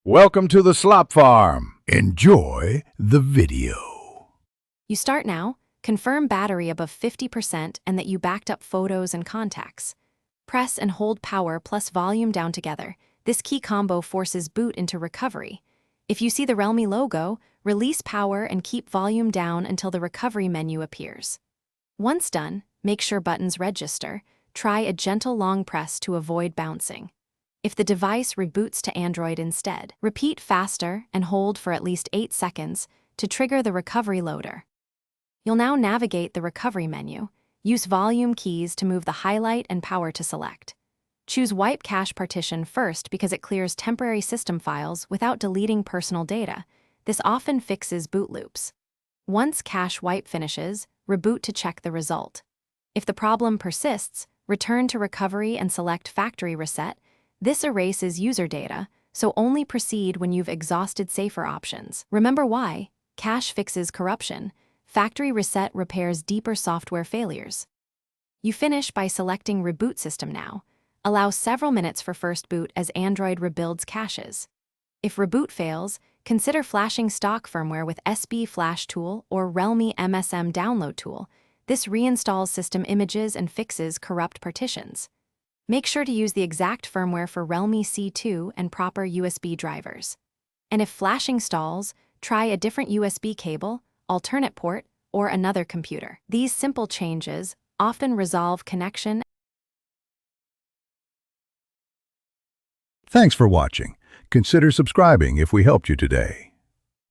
Welcome to the Slop Farm. Enjoy the video. You start now, confirm battery above 50% and that you backed up photos and contacts. Press and hold power plus volume down together. This key combo forces boot into recovery. If you see the Realme logo, release power and keep volume down until the recovery menu appears. Once done, make sure buttons register. Try a gentle long press to avoid bouncing. If the device reboots to Android instead, repeat faster and hold for at least 8 seconds to trigger the recovery loader. You'll now navigate the recovery menu. Use volume keys to move the highlight and power to select. Choose Wipe Cache Partition first because it clears temporary system files without deleting personal data. This often fixes boot loops. Once cache wipe finishes, reboot to check the result. If the problem persists, return to recovery and select Factory Reset. This erases user data, so only proceed when you've exhausted safer options. Remember why? Cache fixes corruption. Factory Reset repairs deeper software failures. You finish by selecting Reboot System now. Allow several minutes for first boot as Android rebuilds caches. If reboot fails, consider flashing stock firmware with SB Flash Tool or Realme MSM Download Tool. This reinstalls system images and fixes corrupt partitions. Make sure to use the exact firmware for Realme C2 and proper USB drivers. And if flashing stalls, try a different USB cable, alternate port, or another computer. These simple changes often resolve connection. Thanks for watching. Consider subscribing if we helped you today.